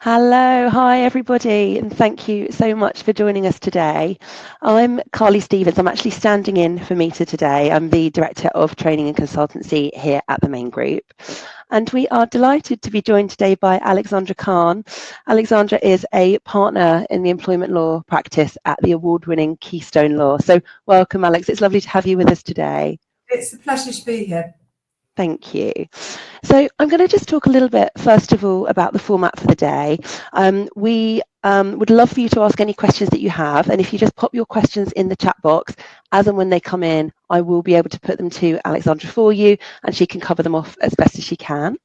Hello, hi everybody, and thank you so much for joining us today. I'm Carly Stevens. I'm actually standing in for Meeta today. I'm the Director of Training and Consultancy here at the main group. And we are delighted to be joined today by Alexandra Carn. Alexandra is a partner in the employment law practice at the award-winning Keystone Law. So welcome, Alex. It's lovely to have you with us today. It's a pleasure to be here. Thank you. So I'm going to just talk a little bit, first of all, about the format for the day. We would love for you to ask any questions that you have. And if you just pop your questions in the chat box, as and when they come in, I will be able to put them to Alexandra for you, and she can cover them off as best as she can.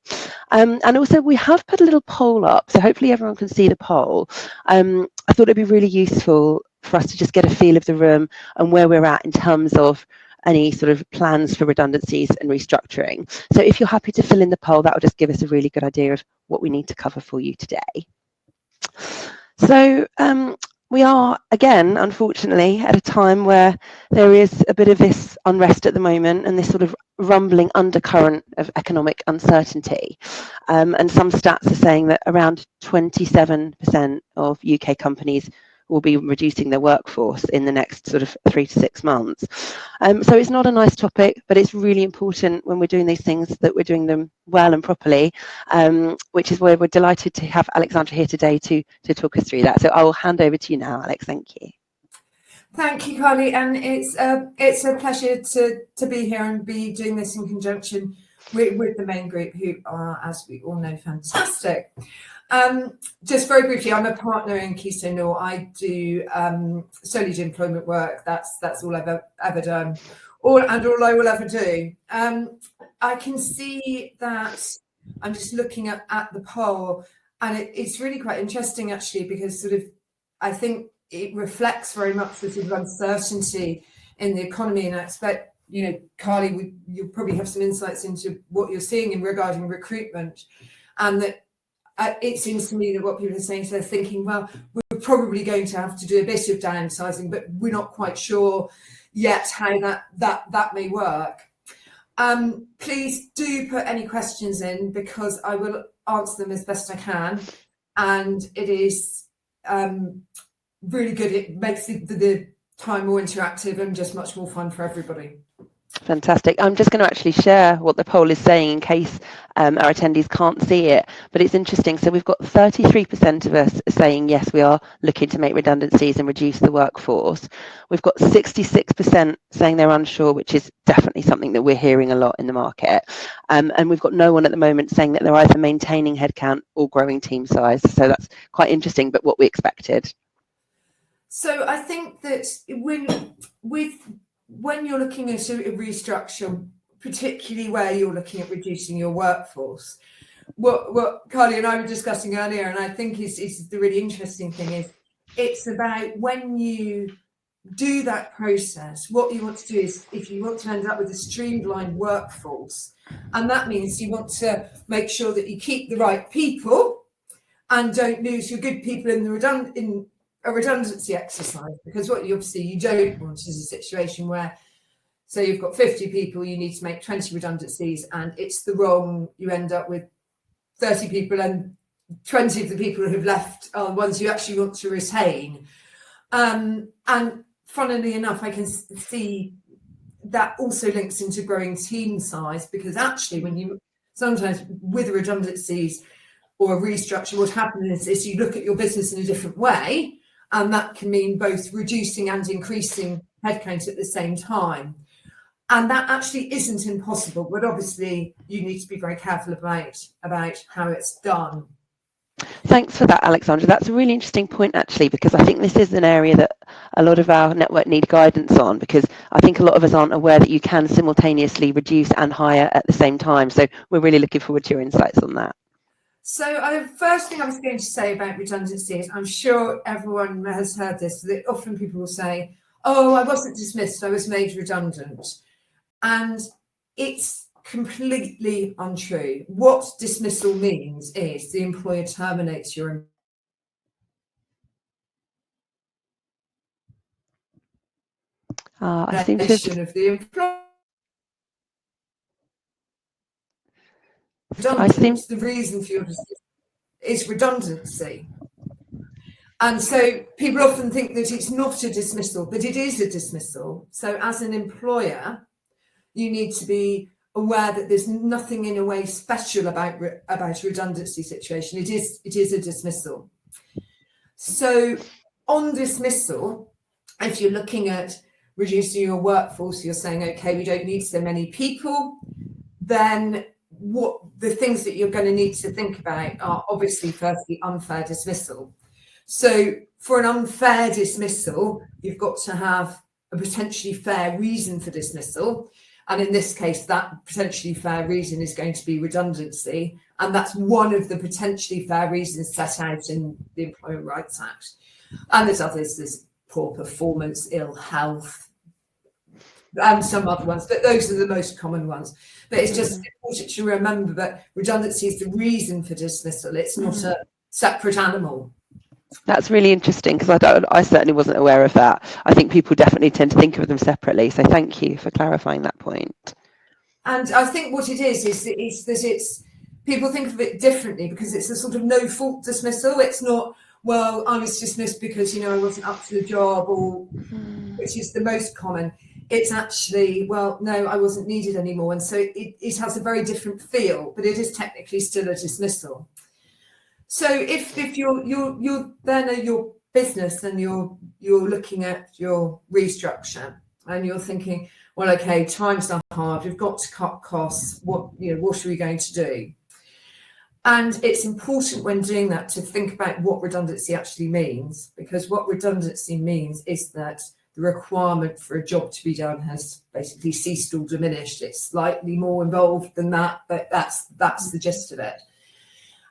And also, we have put a little poll up, so hopefully everyone can see the poll. I thought it'd be really useful for us to just get a feel of the room and where we're at in terms of any sort of plans for redundancies and restructuring. So if you're happy to fill in the poll, that will just give us a really good idea of what we need to cover for you today. So we are, again, unfortunately, at a time where there is a bit of this unrest at the moment and this sort of rumbling undercurrent of economic uncertainty. And some stats are saying that around 27% of UK companies will be reducing their workforce in the next sort of 3 to 6 months. So it's not a nice topic, but it's really important when we're doing these things that we're doing them well and properly, which is why we're delighted to have Alexandra here today to talk us through that. So I'll hand over to you now, Alex. Thank you. Thank you, Carly, and it's a pleasure to be here and be doing this in conjunction with the main group, who are, as we all know, fantastic. Just very briefly, I'm a partner in Keystone Law. I do solely do employment work. That's all I've ever done, all I will ever do. I can see that I'm just looking at the poll, and it's really quite interesting actually, because sort of I think it reflects very much the sort of uncertainty in the economy, and I expect, you know, Carly, you'll probably have some insights into what you're seeing in regarding recruitment, and that it seems to me that what people are saying is they're thinking, well, we're probably going to have to do a bit of downsizing, but we're not quite sure yet how that may work. Please do put any questions in, because I will answer them as best I can, and it is really good. It makes the time more interactive and just much more fun for everybody. Fantastic. I'm just going to actually share what the poll is saying in case our attendees can't see it, but it's interesting. So we've got 33% of us saying yes, we are looking to make redundancies and reduce the workforce. We've got 66% saying they're unsure, which is definitely something that we're hearing a lot in the market. And we've got no one at the moment saying that they're either maintaining headcount or growing team size. So that's quite interesting, but what we expected. So I think that when you're looking at a restructure, particularly where you're looking at reducing your workforce, what Carly and I were discussing earlier, and I think is the really interesting thing, is it's about when you do that process, what you want to do is, if you want to end up with a streamlined workforce, and that means you want to make sure that you keep the right people and don't lose your good people in a redundancy exercise, because what you don't want is a situation where, say you've got 50 people, you need to make 20 redundancies, and it's you end up with 30 people, and 20 of the people who have left are ones you actually want to retain. And funnily enough, I can see that also links into growing team size, because actually sometimes with redundancies or a restructure, what happens is you look at your business in a different way, and that can mean both reducing and increasing headcount at the same time. And that actually isn't impossible, but obviously you need to be very careful about how it's done. Thanks for that, Alexandra. That's a really interesting point, actually, because I think this is an area that a lot of our network need guidance on, because I think a lot of us aren't aware that you can simultaneously reduce and hire at the same time. So we're really looking forward to your insights on that. So the first thing I was going to say about redundancy is, I'm sure everyone has heard this, that often people will say, oh, I wasn't dismissed, I was made redundant. And it's completely untrue. What dismissal means is the employer terminates your I seem to have... of the employer. I seem... The reason for your dismissal. is redundancy. And so people often think that it's not a dismissal, but it is a dismissal. So as an employer, you need to be aware that there's nothing in a way special about a redundancy situation. It is a dismissal. So on dismissal, if you're looking at reducing your workforce, you're saying, okay, we don't need so many people, then what the things that you're going to need to think about are obviously firstly unfair dismissal. So for an unfair dismissal, you've got to have a potentially fair reason for dismissal. And in this case, that potentially fair reason is going to be redundancy. And that's one of the potentially fair reasons set out in the Employment Rights Act. And there's others, there's poor performance, ill health, and some other ones, but those are the most common ones. But it's just important to remember that redundancy is the reason for dismissal. It's not a separate animal. That's really interesting, because I certainly wasn't aware of that. I think people definitely tend to think of them separately. So thank you for clarifying that point. And I think what it is that it's people think of it differently because it's a sort of no fault dismissal. It's not, well, I was dismissed because, I wasn't up to the job, or which is the most common. It's actually, well, no, I wasn't needed anymore. And so it has a very different feel, but it is technically still a dismissal. So if you're then at your business and you're looking at your restructure and you're thinking, well, okay, times are hard, we've got to cut costs, what are we going to do? And it's important when doing that to think about what redundancy actually means, because what redundancy means is that the requirement for a job to be done has basically ceased or diminished. It's slightly more involved than that, but that's the gist of it.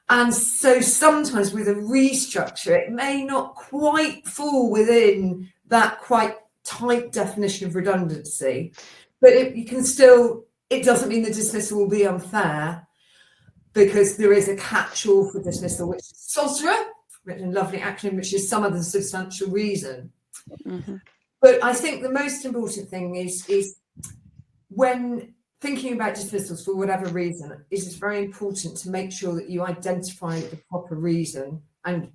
And so sometimes with a restructure, it may not quite fall within that quite tight definition of redundancy, but it doesn't mean the dismissal will be unfair, because there is a catch-all for dismissal, which is SOSRA, written in lovely acronym, which is some other substantial reason. Mm-hmm. But I think the most important thing is when thinking about dismissals for whatever reason, it is very important to make sure that you identify the proper reason and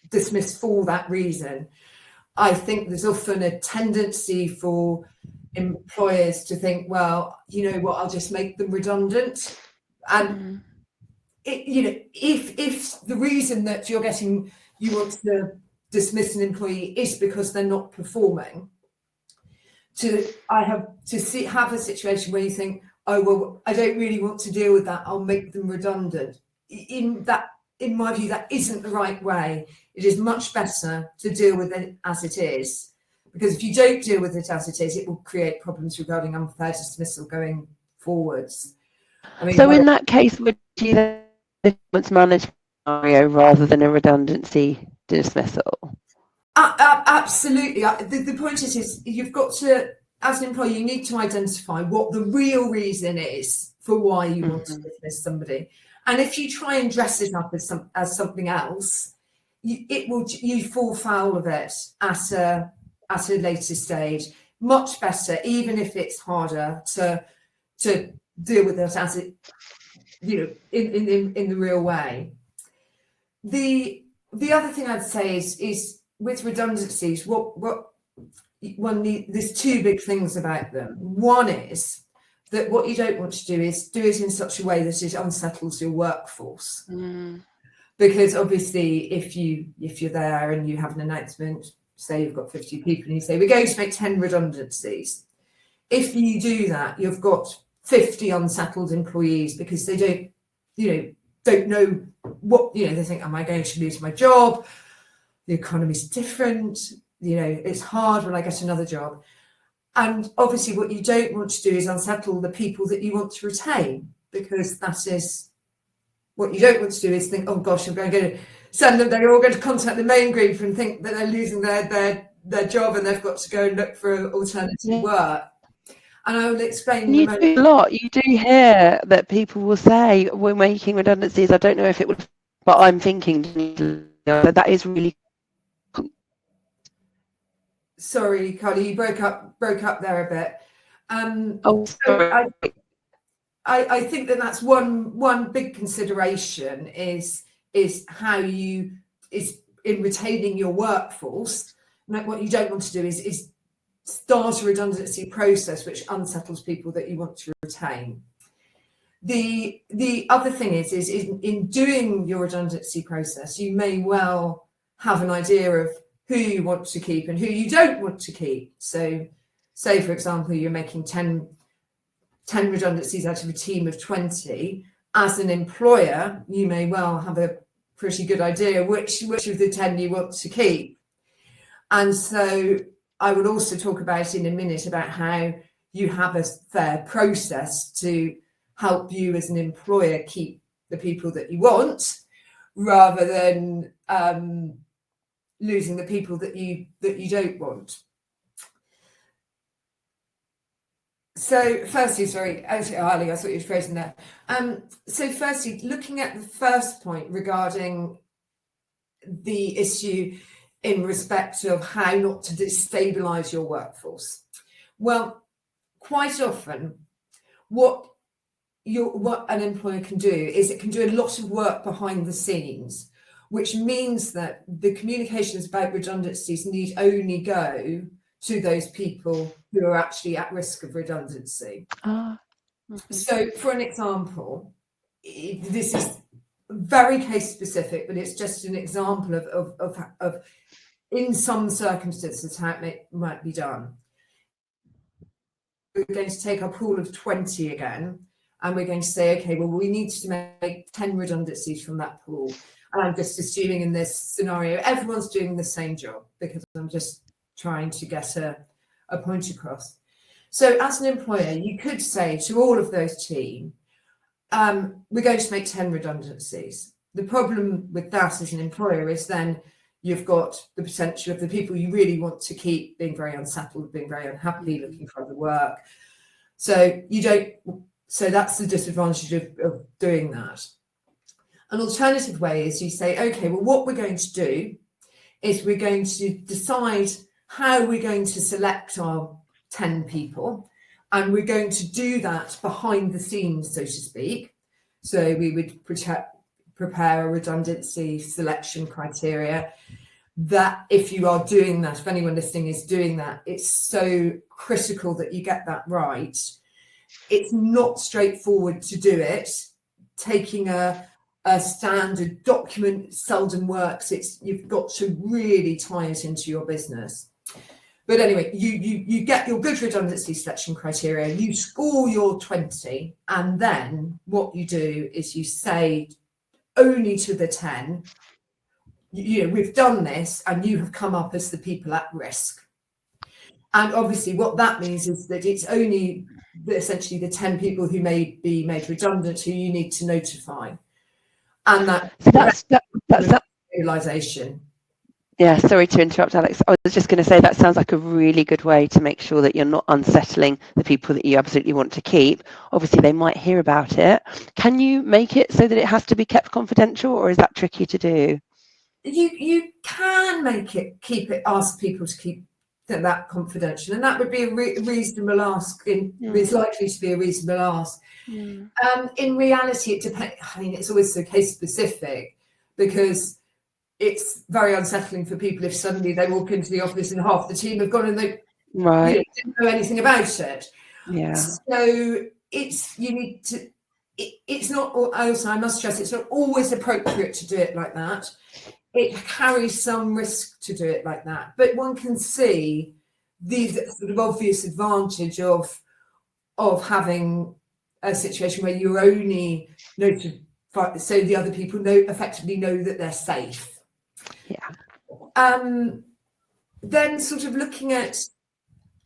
dismiss for that reason. I think there's often a tendency for employers to think, well, you know what, I'll just make them redundant. And if the reason that you want to dismiss an employee is because they're not performing, have a situation where you think, oh, well, I don't really want to deal with that, I'll make them redundant. In my view, that isn't the right way. It is much better to deal with it as it is, because if you don't deal with it as it is, it will create problems regarding unfair dismissal going forwards. So in that case, would you then performance management scenario rather than a redundancy dismissal? Absolutely. The point is you've got to, as an employee, you need to identify what the real reason is for why you want to dismiss somebody. And if you try and dress it up as something else, you fall foul of it at a later stage. Much better, even if it's harder, to deal with it as it, in the real way. The other thing I'd say is with redundancies, there's two big things about them. One is that what you don't want to do is do it in such a way that it unsettles your workforce. Because obviously if you're there and you have an announcement, say you've got 50 people and you say, we're going to make 10 redundancies. If you do that, you've got 50 unsettled employees because they don't know what, they think, am I going to lose my job? The economy's different, it's hard when I get another job. And obviously what you don't want to do is unsettle the people that you want to retain, because that is what you don't want to do, is think, oh gosh, I'm going to send them, they're all going to contact the main group and think that they're losing their job and they've got to go and look for alternative work. And I will explain. You do a lot. You do hear that people will say, we're making redundancies. I don't know if it would, but I'm thinking that is really. Sorry, Carly, you broke up there a bit. Sorry. So I think that's one big consideration is is in retaining your workforce. And what you don't want to do is start a redundancy process which unsettles people that you want to retain. The other thing is in doing your redundancy process, you may well have an idea of who you want to keep and who you don't want to keep. So say, for example, you're making 10 redundancies out of a team of 20. As an employer, you may well have a pretty good idea which of the 10 you want to keep. And so I will also talk about in a minute about how you have a fair process to help you as an employer keep the people that you want, rather than losing the people that you don't want. So firstly, sorry, Ali, I thought you were frozen there. So firstly, looking at the first point regarding the issue in respect of how not to destabilise your workforce. Well, quite often, what an employer can do is it can do a lot of work behind the scenes, which means that the communications about redundancies need only go to those people who are actually at risk of redundancy. So for an example, this is very case specific, but it's just an example of in some circumstances how it might be done. We're going to take our pool of 20 again, and we're going to say, okay, well, we need to make 10 redundancies from that pool. And I'm just assuming in this scenario, everyone's doing the same job, because I'm just trying to get a point across. So as an employer, you could say to all of those team, we're going to make 10 redundancies. The problem with that as an employer is then you've got the potential of the people you really want to keep being very unsettled, being very unhappy, looking for other work. So that's the disadvantage of doing that. An alternative way is you say, okay, well, what we're going to do is we're going to decide how we're going to select our 10 people, and we're going to do that behind the scenes, so to speak. So we would prepare a redundancy selection criteria that if you are doing that, if anyone listening is doing that, it's so critical that you get that right. It's not straightforward to do it. Taking a standard document seldom works. You've got to really tie it into your business. But anyway, you get your good redundancy selection criteria, you score your 20, and then what you do is you say only to the 10, we've done this and you have come up as the people at risk. And obviously what that means is that it's only essentially the 10 people who may be made redundant who you need to notify. And that's realisation. Yeah, sorry to interrupt, Alex. I was just going to say that sounds like a really good way to make sure that you're not unsettling the people that you absolutely want to keep. Obviously, they might hear about it. Can you make it so that it has to be kept confidential, or is that tricky to do? You can make it, ask people to keep that confidential, and that would be a reasonable ask. Is likely to be a reasonable ask. In reality, it depends. I mean, it's always so case specific, because it's very unsettling for people if suddenly they walk into the office and half the team have gone and they didn't know anything about it. Yeah. So it's not. Also, I must stress, it's not always appropriate to do it like that. It carries some risk to do it like that, but one can see the sort of obvious advantage of having a situation where you only notify, so the other people effectively know that they're safe. Yeah. Then sort of looking at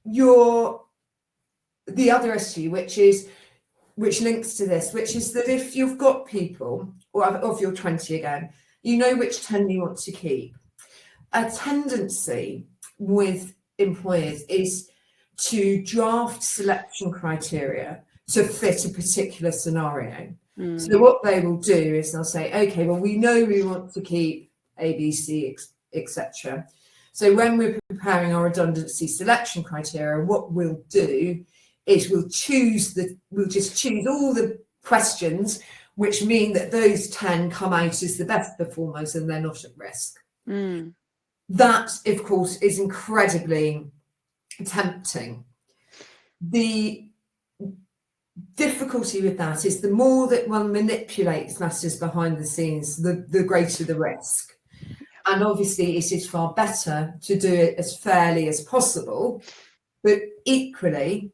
the other issue, which links to this, which is that if you've got people, or of your 20 again, you know which 10 you want to keep. A tendency with employers is to draft selection criteria to fit a particular scenario. So what they will do is they'll say, okay, well, we know we want to keep A, B, C, etc. So when we're preparing our redundancy selection criteria, what we'll do is we'll just choose all the questions which mean that those 10 come out as the best performers and they're not at risk. That, of course, is incredibly tempting. The difficulty with that is the more that one manipulates matters behind the scenes, the greater the risk. And obviously it is far better to do it as fairly as possible, but equally,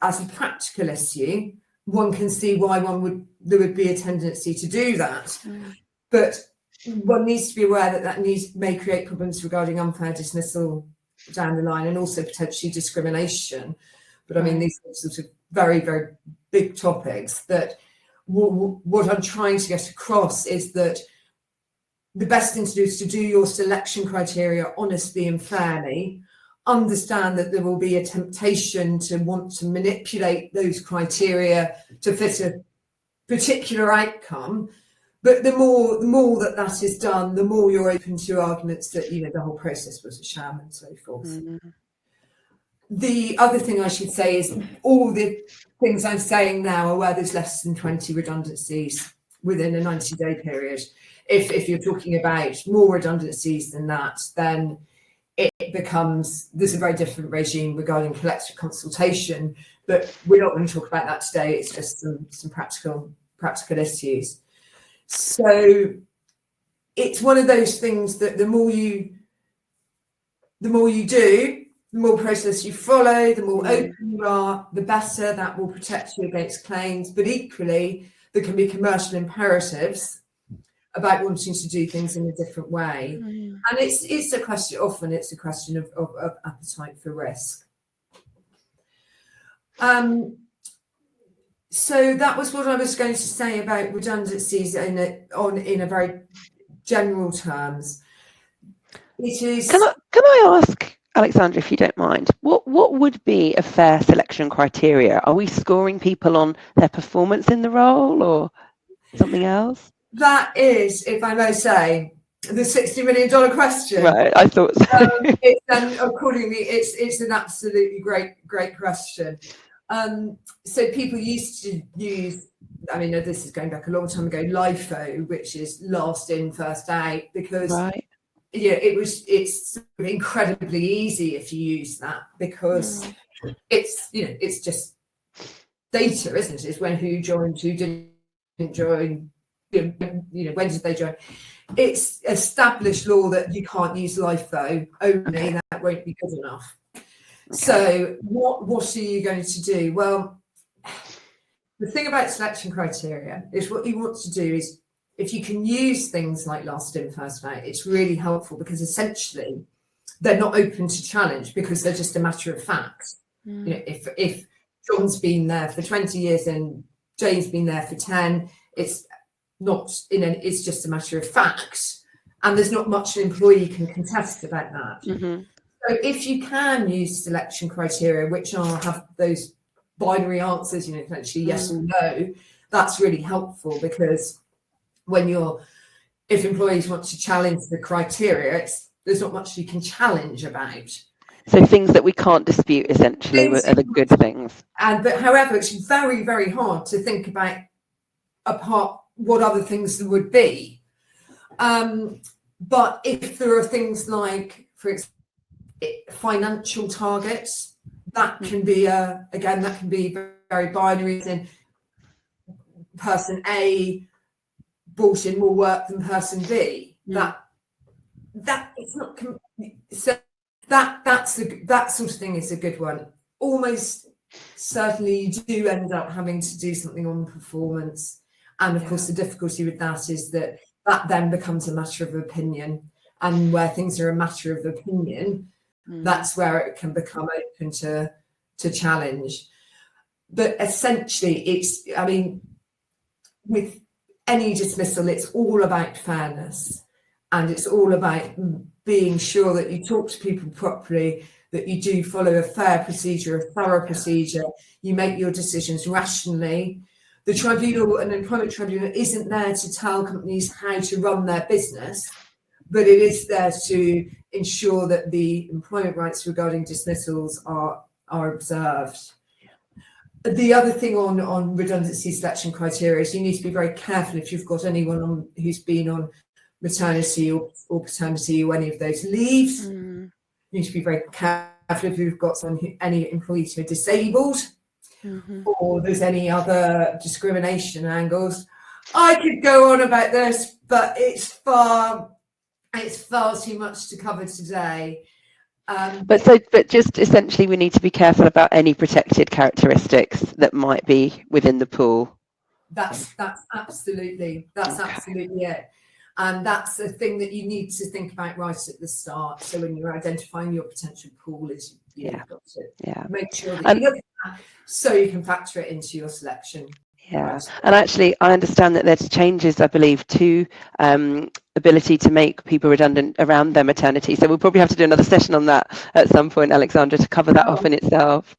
as a practical issue, one can see why there would be a tendency to do that. But one needs to be aware that may create problems regarding unfair dismissal down the line, and also potentially discrimination. But I mean, these are sort of very, very big topics that what I'm trying to get across is that the best thing to do is to do your selection criteria honestly and fairly, understand that there will be a temptation to want to manipulate those criteria to fit a particular outcome. But the more that is done, the more you're open to arguments that, the whole process was a sham and so forth. The other thing I should say is all the things I'm saying now are where there's less than 20 redundancies within a 90-day period. If you're talking about more redundancies than that, then there's a very different regime regarding collective consultation, but we're not going to talk about that today. It's just some practical issues. So it's one of those things that the more you do, the more process you follow, the more open you are, the better that will protect you against claims. But equally, there can be commercial imperatives about wanting to do things in a different way. And it's a question of appetite for risk. So that was what I was going to say about redundancies in a very general terms. It is. Can I ask, Alexandra, if you don't mind, what would be a fair selection criteria? Are we scoring people on their performance in the role or something else? That is, if I may say, the $60 million question. Right, I thought so. Accordingly, it's an absolutely great question. So people used to use, this is going back a long time ago, LIFO, which is last in, first out, because it's incredibly easy if you use that, because it's just data, isn't it? It's who joined, who didn't join, when did they join? It's established law that you can't use LIFO only. That won't be good enough. So what are you going to do? Well, the thing about selection criteria is what you want to do is, if you can use things like last in, first out, it's really helpful, because essentially they're not open to challenge, because they're just a matter of fact. If John's been there for 20 years and Jane's been there for 10, it's just a matter of fact, and there's not much an employee can contest about that. So if you can use selection criteria, which have those binary answers, essentially yes or no, that's really helpful, because if employees want to challenge the criteria, there's not much you can challenge about. So things that we can't dispute, essentially, are the good things. But however, it's very, very hard to think about apart what other things there would be. But if there are things like, for example, financial targets, that can be very binary. In person A brought in more work than person B. That it's not. So that sort of thing is a good one. Almost certainly, you do end up having to do something on performance, and of course, the difficulty with that is that then becomes a matter of opinion, and where things are a matter of opinion, that's where it can become open to challenge. But essentially, with any dismissal, it's all about fairness, and it's all about being sure that you talk to people properly, that you do follow a fair procedure, a thorough procedure, you make your decisions rationally. The tribunal, an employment tribunal, isn't there to tell companies how to run their business, but it is there to ensure that the employment rights regarding dismissals are observed. The other thing on redundancy selection criteria is you need to be very careful if you've got anyone who's been on maternity or paternity or any of those leaves. You need to be very careful if you've got any employees who are disabled, or there's any other discrimination angles. I could go on about this, but it's far too much to cover today. But just essentially, we need to be careful about any protected characteristics that might be within the pool. That's absolutely it. And that's the thing that you need to think about right at the start. So when you're identifying your potential pool, is you've got to make sure that you look at that so you can factor it into your selection. Yeah, and actually, I understand that there's changes, I believe, to ability to make people redundant around their maternity. So we'll probably have to do another session on that at some point, Alexandra, to cover that off in itself.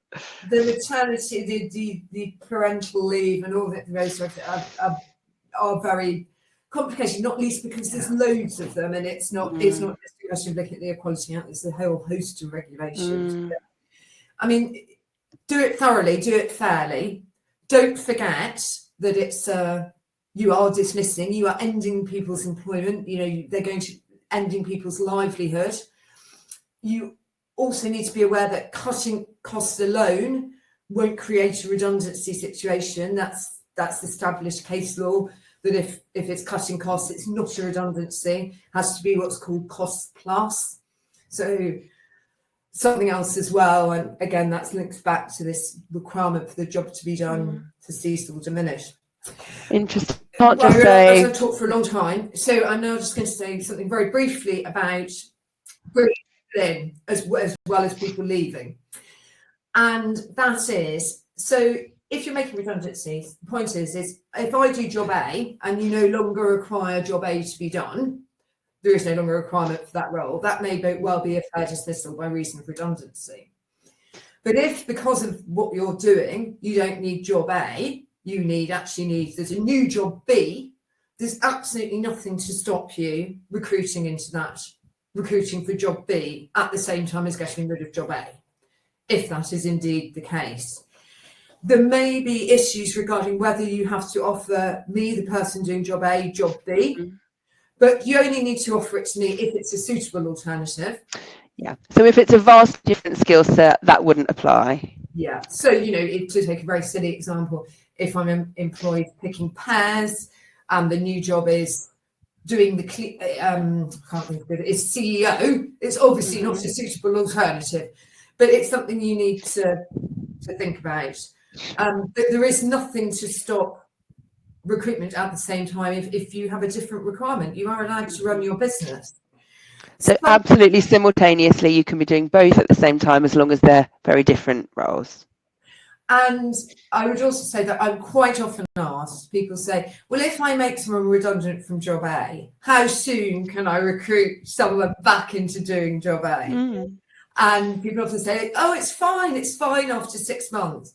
The maternity, the parental leave, and all that those are very complicated. Not least because there's loads of them, and it's not just a question of looking at the Equality Act. There's a whole host of regulations. I mean, do it thoroughly, do it fairly. Don't forget that it's you are dismissing, you are ending people's employment. You know, they're going to ending people's livelihood. You also need to be aware that cutting costs alone won't create a redundancy situation. That's established case law, that if it's cutting costs, it's not a redundancy. It has to be what's called cost plus. So something else as well, and again, that's linked back to this requirement for the job to be done to cease or diminish. Interesting. Can't just say. I've talked for a long time, so I'm now just going to say something very briefly about bringing people in as well as people leaving, and that is, so if you're making redundancies, the point is if I do job A and you no longer require job A to be done, there is no longer a requirement for that role. That may well be a fair dismissal by reason of redundancy. But if, because of what you're doing, you don't need job A, there's a new job B, there's absolutely nothing to stop you recruiting for job B at the same time as getting rid of job A, if that is indeed the case. There may be issues regarding whether you have to offer me, the person doing job A, job B. But you only need to offer it to me if it's a suitable alternative. Yeah. So if it's a vast different skill set, that wouldn't apply. Yeah. So, to take a very silly example, if I'm employed picking pears and the new job is doing the it's CEO, it's obviously not a suitable alternative, but it's something you need to think about. But there is nothing to stop recruitment at the same time. If you have a different requirement, you are allowed to run your business. So absolutely simultaneously, you can be doing both at the same time, as long as they're very different roles. And I would also say that I'm quite often asked, people say, well, if I make someone redundant from job A, how soon can I recruit someone back into doing job A? And people often say, oh, it's fine after 6 months.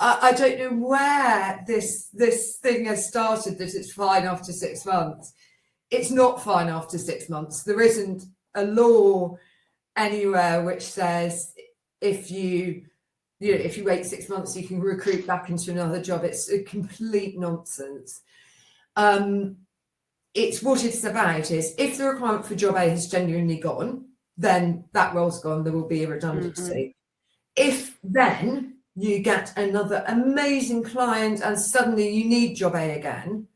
I don't know where this thing has started, that it's fine after 6 months. It's not fine after 6 months. There isn't a law anywhere which says if you wait 6 months, you can recruit back into another job. It's a complete nonsense. It's what it's about is, if the requirement for job A has genuinely gone, then that role's gone. There will be a redundancy. If then you get another amazing client and suddenly you need job A again,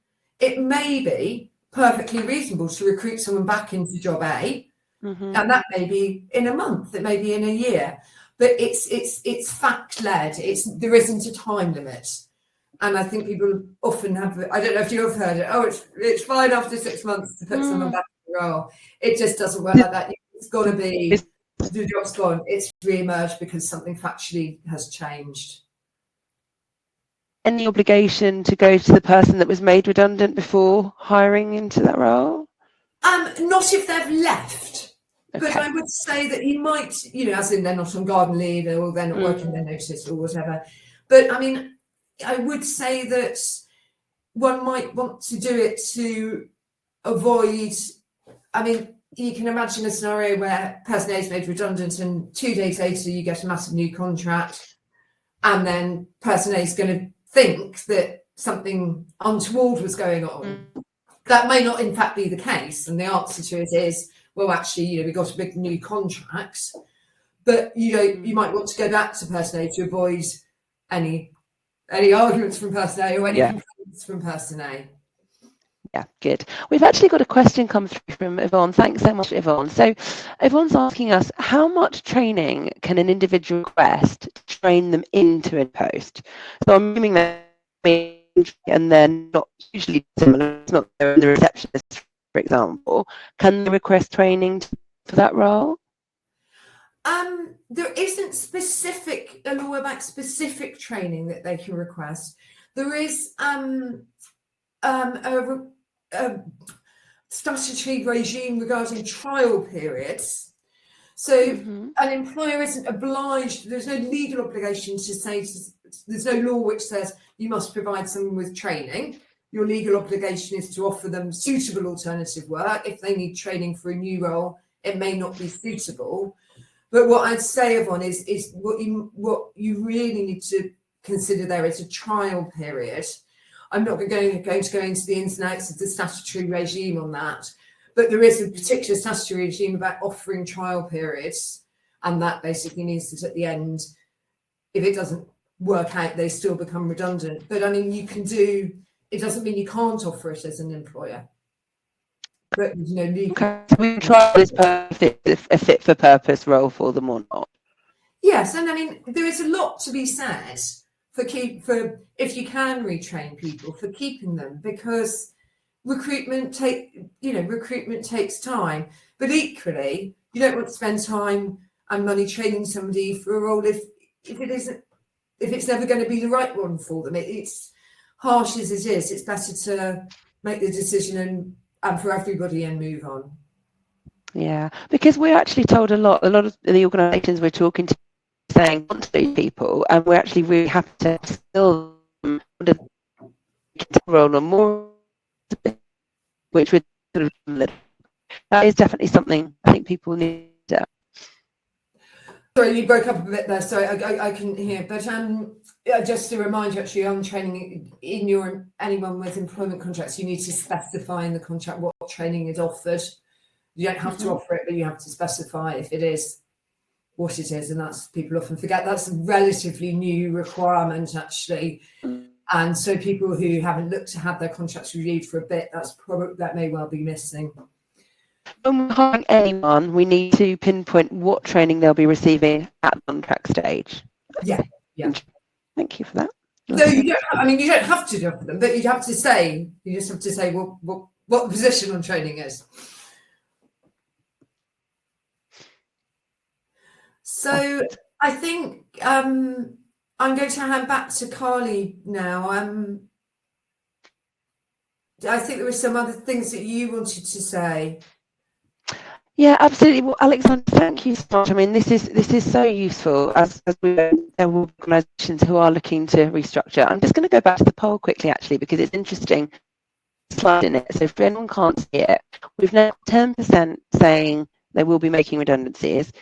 it may be perfectly reasonable to recruit someone back into job A, and that may be in a month, it may be in a year, but it's fact led. There isn't a time limit, and I think people often have. I don't know if you've heard it. Oh, it's fine after 6 months to put someone back in the role. It just doesn't work like that. It's got to be. The job's gone, it's re-emerged because something factually has changed. Any obligation to go to the person that was made redundant before hiring into that role? Not if they've left. Okay. But I would say that you might, as in they're not on garden leave or they're not working their notice or whatever. But I mean, I would say that one might want to do it to avoid, you can imagine a scenario where person A is made redundant and 2 days later you get a massive new contract and then person A is going to think that something untoward was going on. That may not in fact be the case, and the answer to it is, well, actually, we got a big new contract, but you might want to go back to person A to avoid any arguments from person A or any complaints from person A. Yeah, good. We've actually got a question come through from Yvonne. Thanks so much, Yvonne. So Yvonne's asking us, how much training can an individual request to train them into a post? So I'm assuming that, and then not usually similar, it's not the receptionist, for example. Can they request training for that role? There isn't a law about specific training that they can request. There is a statutory regime regarding trial periods. So an employer isn't obliged, there's no legal obligation to say, there's no law which says you must provide someone with training. Your legal obligation is to offer them suitable alternative work. If they need training for a new role, it may not be suitable. But what I'd say, Yvonne, is what you really need to consider there is a trial period. I'm not going to go into the ins and outs of the statutory regime on that, but there is a particular statutory regime about offering trial periods, and that basically means that at the end, if it doesn't work out, they still become redundant. But I mean, it doesn't mean you can't offer it as an employer. But trial is perfect, a fit for purpose role for them or not. Yes, and I mean there is a lot to be said for if you can retrain people, for keeping them, because recruitment takes time. But equally, you don't want to spend time and money training somebody for a role if it's never going to be the right one for them. It's harsh as it is. It's better to make the decision and for everybody and move on. Yeah, because we're actually told a lot of the organisations we're talking to saying want to lose people, and we're actually really happy to still role on more, which would sort of, that is definitely something I think people need to. Sorry, you broke up a bit there, so I couldn't hear. But just to remind you, actually, on training anyone with employment contracts, you need to specify in the contract what training is offered. You don't have to offer it, but you have to specify if it is what it is, and that's, people often forget, that's a relatively new requirement actually. And so people who haven't looked to have their contracts reviewed for a bit, that may well be missing. When we're hiring anyone, we need to pinpoint what training they'll be receiving at the contract stage. Yeah. Thank you for that. So you don't have to do it for them, but you just have to say what the position on training is. So I think I'm going to hand back to Carly now. I think there were some other things that you wanted to say. Yeah, absolutely. Well, Alexandra, thank you so much. I mean, this is so useful as there will be organisations who are looking to restructure. I'm just going to go back to the poll quickly, actually, because it's interesting slide in it. So if anyone can't see it, we've now 10% saying they will be making redundancies,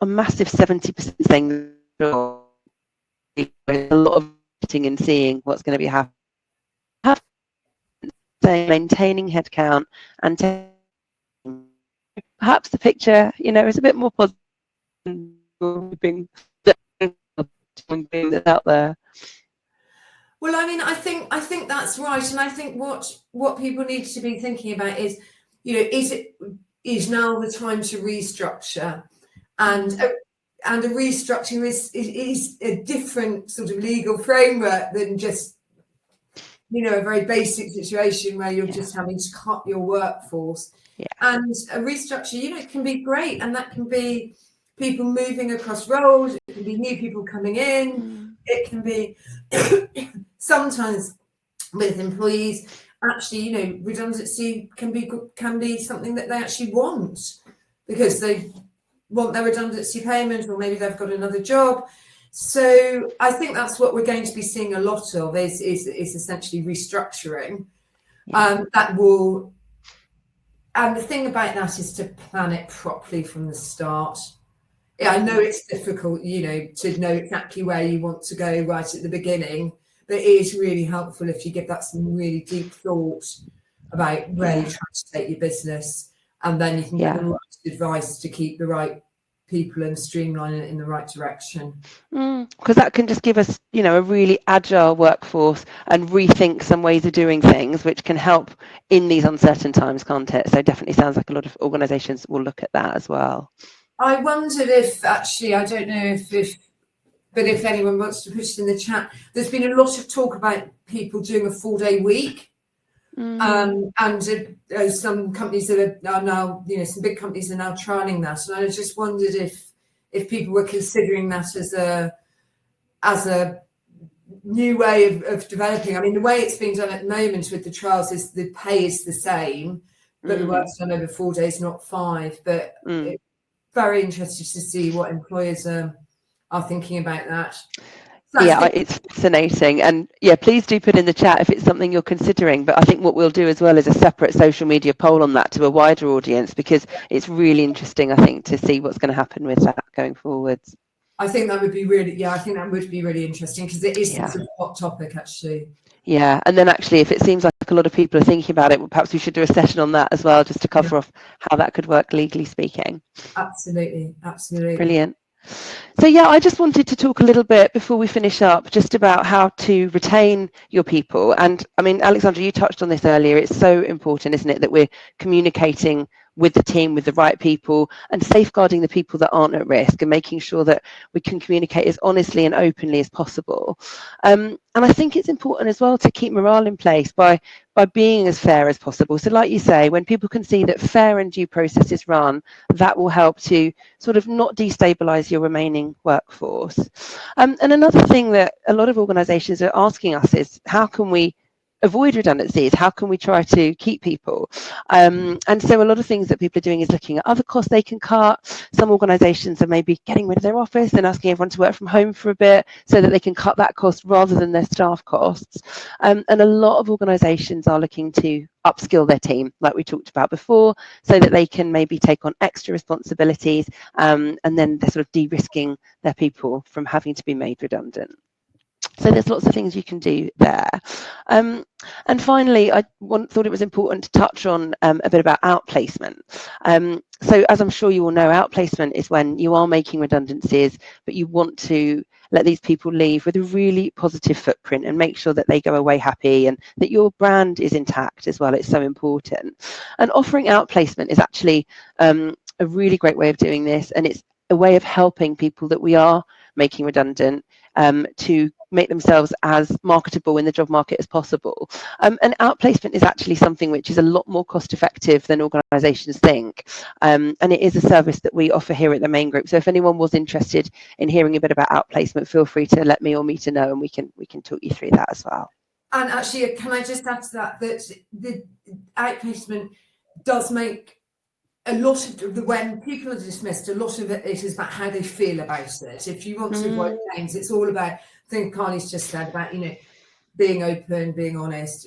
a massive 70% saying a lot of sitting and seeing what's going to be happening, saying maintaining headcount and perhaps the picture, is a bit more positive than that's out there. Well, I mean, I think that's right, and I think what people need to be thinking about is, is now the time to restructure, and a restructuring is a different sort of legal framework than just a very basic situation where you're just having to cut your workforce. Yeah. And a restructure, it can be great, and that can be people moving across roles, it can be new people coming in, it can be sometimes with employees, actually, redundancy can be something that they actually want because they want their redundancy payment, or maybe they've got another job. So I think that's what we're going to be seeing a lot of is essentially restructuring. That will. And the thing about that is to plan it properly from the start. Yeah, I know it's difficult, to know exactly where you want to go right at the beginning, but it is really helpful if you give that some really deep thought about where you're trying to take your business, and then you can get the right advice to keep the right people and streamline it in the right direction. Because that can just give us, a really agile workforce and rethink some ways of doing things, which can help in these uncertain times, can't it? So definitely sounds like a lot of organisations will look at that as well. I wondered if, actually, I don't know but if anyone wants to put it in the chat, there's been a lot of talk about people doing a 4-day week. And some companies that are now, some big companies are now trialing that. And I just wondered if people were considering that as a new way of developing. I mean, the way it's being done at the moment with the trials is the pay is the same, but the work's done over 4 days, not 5. But it's very interested to see what employers are thinking about that. Yeah, it's fascinating. And yeah, please do put in the chat if it's something you're considering. But I think what we'll do as well is a separate social media poll on that to a wider audience, because it's really interesting, I think, to see what's going to happen with that going forwards. I think that would be really interesting, because it is a hot topic, actually. Yeah, and then actually, if it seems like a lot of people are thinking about it, well, perhaps we should do a session on that as well, just to cover off how that could work legally speaking. Absolutely. Brilliant. So yeah, I just wanted to talk a little bit before we finish up just about how to retain your people. And I mean, Alexandra, you touched on this earlier. It's so important, isn't it, that we're communicating with the team, with the right people, and safeguarding the people that aren't at risk, and making sure that we can communicate as honestly and openly as possible. And I think it's important as well to keep morale in place by being as fair as possible. So like you say, when people can see that fair and due processes run, that will help to sort of not destabilise your remaining workforce. And another thing that a lot of organisations are asking us is, how can we avoid redundancies? How can we try to keep people? And so a lot of things that people are doing is looking at other costs they can cut. Some organisations are maybe getting rid of their office and asking everyone to work from home for a bit so that they can cut that cost rather than their staff costs. And a lot of organisations are looking to upskill their team, like we talked about before, so that they can maybe take on extra responsibilities, and then they're sort of de-risking their people from having to be made redundant. So there's lots of things you can do there. And finally, I thought it was important to touch on a bit about outplacement. So as I'm sure you all know, outplacement is when you are making redundancies, but you want to let these people leave with a really positive footprint and make sure that they go away happy and that your brand is intact as well. It's so important. And offering outplacement is actually a really great way of doing this, and it's a way of helping people that we are making redundant to make themselves as marketable in the job market as possible. And outplacement is actually something which is a lot more cost effective than organisations think. And it is a service that we offer here at the main group. So if anyone was interested in hearing a bit about outplacement, feel free to let me or Meeta know, and we can talk you through that as well. And actually, can I just add to that the outplacement does make a lot of when people are dismissed, a lot of it is about how they feel about it. If you want to avoid claims, it's all about, I think Carly's just said about, being open, being honest,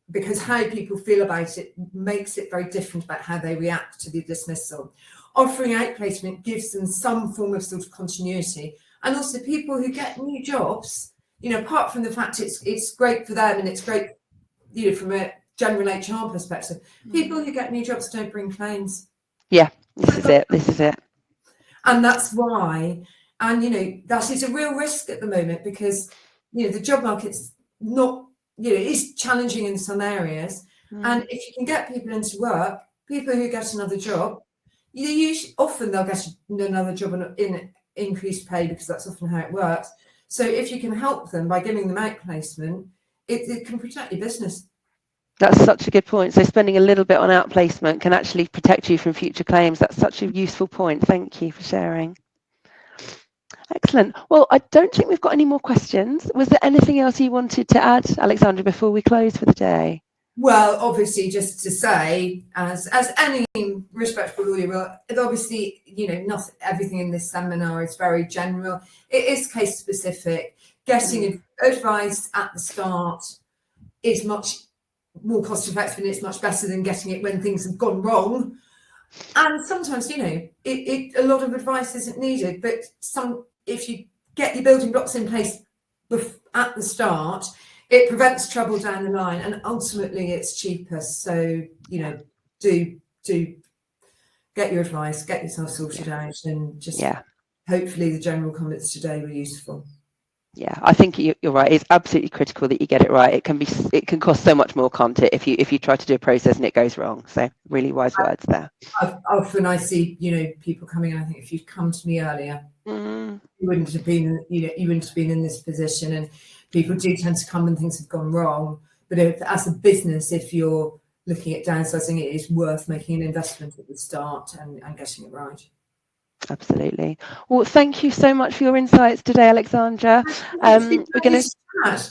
because how people feel about it makes it very different about how they react to the dismissal. Offering outplacement gives them some form of sort of continuity, and also people who get new jobs, apart from the fact it's great for them and it's great, from a general HR perspective, people who get new jobs don't bring claims. Yeah, this is it. And that's why, and that is a real risk at the moment, because the job market's not, it is challenging in some areas. And if you can get people into work, people who get another job, often they'll get another job in increased pay, because that's often how it works. So if you can help them by giving them outplacement, it can protect your business. That's such a good point. So spending a little bit on outplacement can actually protect you from future claims. That's such a useful point. Thank you for sharing. Excellent. Well, I don't think we've got any more questions. Was there anything else you wanted to add, Alexandra, before we close for the day? Well, obviously, just to say, as any respectable lawyer will, obviously, not everything in this seminar is very general. It is case specific. Getting advice at the start is much more cost effective, and it's much better than getting it when things have gone wrong. And sometimes, you know, a lot of advice isn't needed, but if you get your building blocks in place at the start, it prevents trouble down the line, and ultimately it's cheaper. So, you know, do get your advice, get yourself sorted out, and just hopefully the general comments today were useful. Yeah, I think you're right. It's absolutely critical that you get it right. It can cost so much more, can't it, if you try to do a process and it goes wrong. So really wise words there. Often I see, you know, people coming in. I think if you'd come to me earlier, you wouldn't have been, you wouldn't have been in this position. And people do tend to come when things have gone wrong. But as a business, if you're looking at downsizing, it is worth making an investment at the start and getting it right. Absolutely. Well, thank you so much for your insights today, Alexandra. We're going to.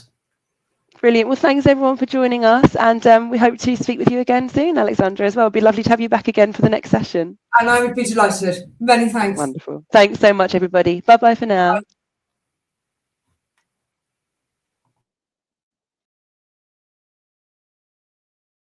Brilliant. Well, thanks everyone for joining us, and we hope to speak with you again soon, Alexandra, as well. It'd be lovely to have you back again for the next session. And I would be delighted. Many thanks. Wonderful. Thanks so much, everybody. Bye-bye for now.